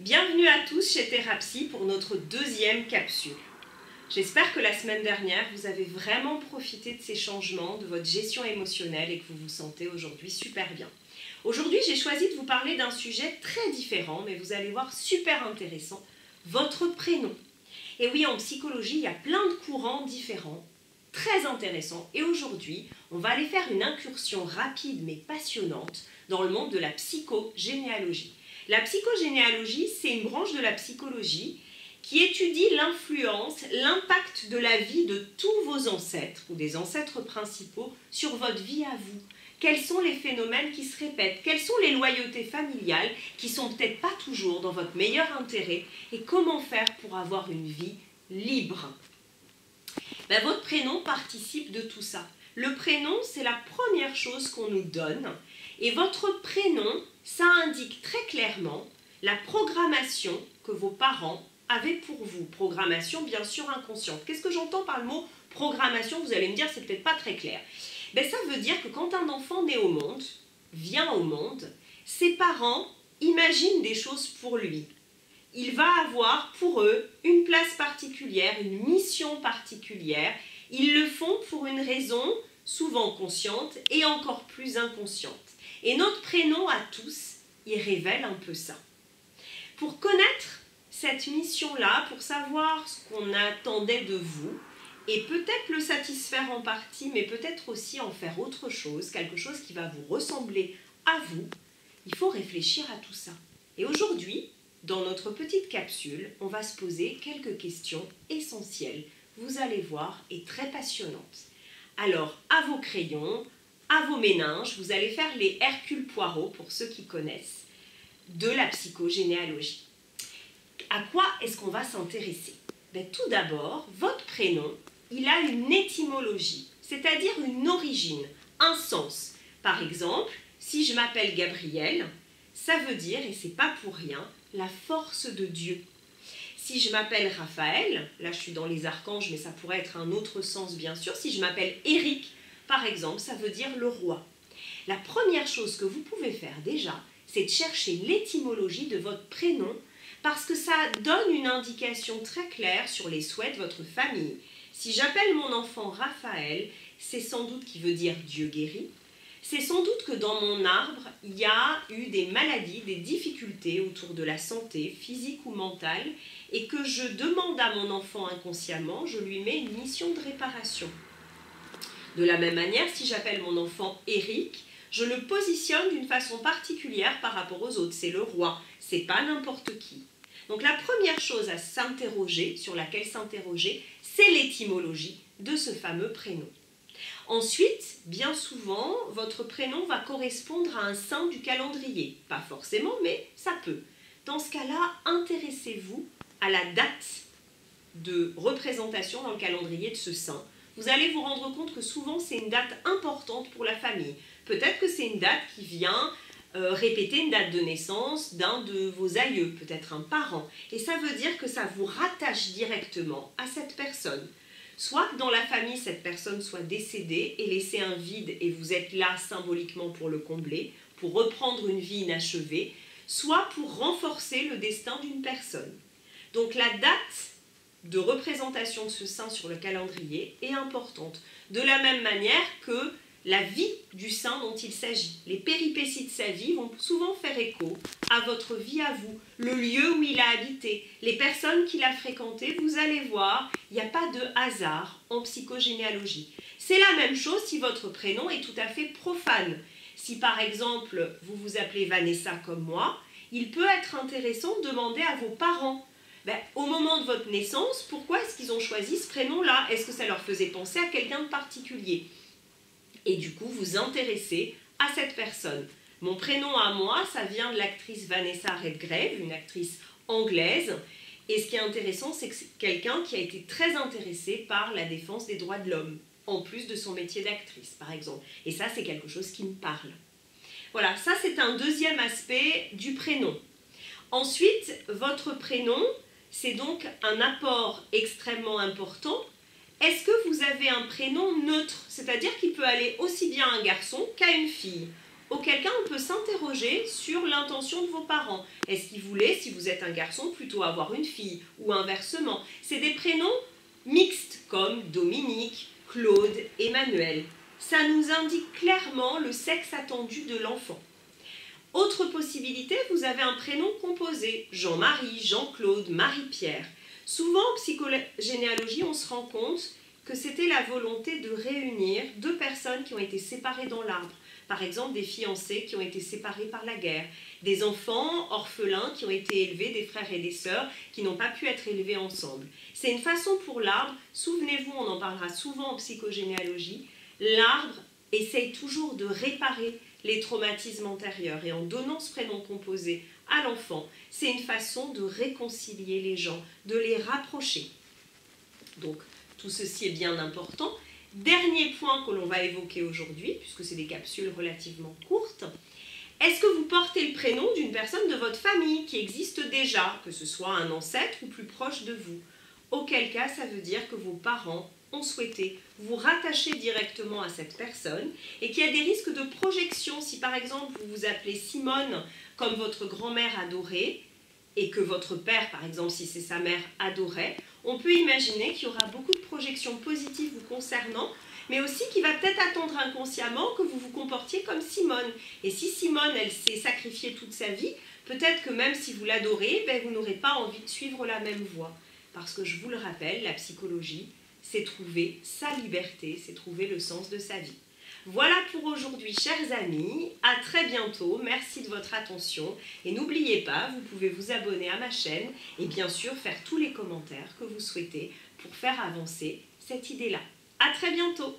Bienvenue à tous chez Thérapsy pour notre deuxième capsule. J'espère que la semaine dernière, vous avez vraiment profité de ces changements, de votre gestion émotionnelle et que vous vous sentez aujourd'hui super bien. Aujourd'hui, j'ai choisi de vous parler d'un sujet très différent, mais vous allez voir super intéressant, votre prénom. Et oui, en psychologie, il y a plein de courants différents, très intéressants. Et aujourd'hui, on va aller faire une incursion rapide mais passionnante dans le monde de la psychogénéalogie. La psychogénéalogie, c'est une branche de la psychologie qui étudie l'influence, l'impact de la vie de tous vos ancêtres ou des ancêtres principaux sur votre vie à vous. Quels sont les phénomènes qui se répètent? Quelles sont les loyautés familiales qui sont peut-être pas toujours dans votre meilleur intérêt? Et comment faire pour avoir une vie libre? Votre prénom participe de tout ça. Le prénom, c'est la première chose qu'on nous donne. Et votre prénom, ça indique très clairement la programmation que vos parents avaient pour vous. Programmation, bien sûr, inconsciente. Qu'est-ce que j'entends par le mot programmation? Vous allez me dire, c'est peut-être pas très clair. Ça veut dire que quand un enfant naît au monde, vient au monde, ses parents imaginent des choses pour lui. Il va avoir pour eux une place particulière, une mission particulière. Ils le font pour une raison souvent consciente et encore plus inconsciente. Et notre prénom à tous, il révèle un peu ça. Pour connaître cette mission-là, pour savoir ce qu'on attendait de vous, et peut-être le satisfaire en partie, mais peut-être aussi en faire autre chose, quelque chose qui va vous ressembler à vous, il faut réfléchir à tout ça. Et aujourd'hui, dans notre petite capsule, on va se poser quelques questions essentielles, vous allez voir, et très passionnantes. Alors, à vos crayons, à vos méninges, vous allez faire les Hercule Poirot, pour ceux qui connaissent, de la psychogénéalogie. À quoi est-ce qu'on va s'intéresser? Tout d'abord, votre prénom, il a une étymologie, c'est-à-dire une origine, un sens. Par exemple, si je m'appelle Gabriel, ça veut dire, et c'est pas pour rien, la force de Dieu. Si je m'appelle Raphaël, là je suis dans les archanges, mais ça pourrait être un autre sens bien sûr. Si je m'appelle Éric, par exemple, ça veut dire le roi. La première chose que vous pouvez faire déjà, c'est de chercher l'étymologie de votre prénom, parce que ça donne une indication très claire sur les souhaits de votre famille. Si j'appelle mon enfant Raphaël, c'est sans doute qui veut dire Dieu guérit. C'est sans doute que dans mon arbre, il y a eu des maladies, des difficultés autour de la santé, physique ou mentale, et que je demande à mon enfant inconsciemment, je lui mets une mission de réparation. De la même manière, si j'appelle mon enfant Éric, je le positionne d'une façon particulière par rapport aux autres. C'est le roi, c'est pas n'importe qui. Donc la première chose à s'interroger, sur laquelle s'interroger, c'est l'étymologie de ce fameux prénom. Ensuite, bien souvent, votre prénom va correspondre à un saint du calendrier. Pas forcément, mais ça peut. Dans ce cas-là, intéressez-vous à la date de représentation dans le calendrier de ce saint. Vous allez vous rendre compte que souvent, c'est une date importante pour la famille. Peut-être que c'est une date qui vient répéter une date de naissance d'un de vos aïeux, peut-être un parent. Et ça veut dire que ça vous rattache directement à cette personne. Soit que dans la famille, cette personne soit décédée et laissé un vide et vous êtes là symboliquement pour le combler, pour reprendre une vie inachevée, soit pour renforcer le destin d'une personne. Donc la date de représentation de ce saint sur le calendrier est importante. De la même manière que la vie du saint dont il s'agit. Les péripéties de sa vie vont souvent faire écho à votre vie à vous, le lieu où il a habité, les personnes qu'il a fréquentées. Vous allez voir, il n'y a pas de hasard en psychogénéalogie. C'est la même chose si votre prénom est tout à fait profane. Si par exemple, vous vous appelez Vanessa comme moi, il peut être intéressant de demander à vos parents, au moment de votre naissance, pourquoi est-ce qu'ils ont choisi ce prénom-là? Est-ce que ça leur faisait penser à quelqu'un de particulier? Et du coup, vous intéressez à cette personne. Mon prénom à moi, ça vient de l'actrice Vanessa Redgrave, une actrice anglaise. Et ce qui est intéressant, c'est que c'est quelqu'un qui a été très intéressé par la défense des droits de l'homme, en plus de son métier d'actrice, par exemple. Et ça, c'est quelque chose qui me parle. Voilà, ça, c'est un deuxième aspect du prénom. Ensuite, votre prénom, c'est donc un apport extrêmement important. Est-ce que vous avez un prénom neutre? C'est-à-dire qu'il peut aller aussi bien à un garçon qu'à une fille, Auquel cas, on peut s'interroger sur l'intention de vos parents. Est-ce qu'ils voulaient, si vous êtes un garçon, plutôt avoir une fille ou inversement? C'est des prénoms mixtes comme Dominique, Claude, Emmanuel. Ça nous indique clairement le sexe attendu de l'enfant. Autre possibilité, vous avez un prénom composé, Jean-Marie, Jean-Claude, Marie-Pierre. Souvent en psychogénéalogie, on se rend compte que c'était la volonté de réunir deux personnes qui ont été séparées dans l'arbre. Par exemple, des fiancés qui ont été séparés par la guerre, des enfants orphelins qui ont été élevés, des frères et des sœurs qui n'ont pas pu être élevés ensemble. C'est une façon pour l'arbre, souvenez-vous, on en parlera souvent en psychogénéalogie, l'arbre essaye toujours de réparer les traumatismes antérieurs et en donnant ce prénom composé à l'enfant, c'est une façon de réconcilier les gens, de les rapprocher. Donc, tout ceci est bien important. Dernier point que l'on va évoquer aujourd'hui, puisque c'est des capsules relativement courtes, est-ce que vous portez le prénom d'une personne de votre famille qui existe déjà, que ce soit un ancêtre ou plus proche de vous? Auquel cas, ça veut dire que vos parents ont souhaité vous rattacher directement à cette personne et qu'il y a des risques de projection. Si par exemple vous vous appelez Simone comme votre grand-mère adorait et que votre père, par exemple, si c'est sa mère, adorait, on peut imaginer qu'il y aura beaucoup de projections positives vous concernant, mais aussi qu'il va peut-être attendre inconsciemment que vous vous comportiez comme Simone. Et si Simone, elle s'est sacrifiée toute sa vie, peut-être que même si vous l'adorez, ben, vous n'aurez pas envie de suivre la même voie. Parce que je vous le rappelle, la psychologie, c'est trouver sa liberté, c'est trouver le sens de sa vie. Voilà pour aujourd'hui, chers amis. À très bientôt. Merci de votre attention. Et n'oubliez pas, vous pouvez vous abonner à ma chaîne et bien sûr faire tous les commentaires que vous souhaitez pour faire avancer cette idée-là. À très bientôt.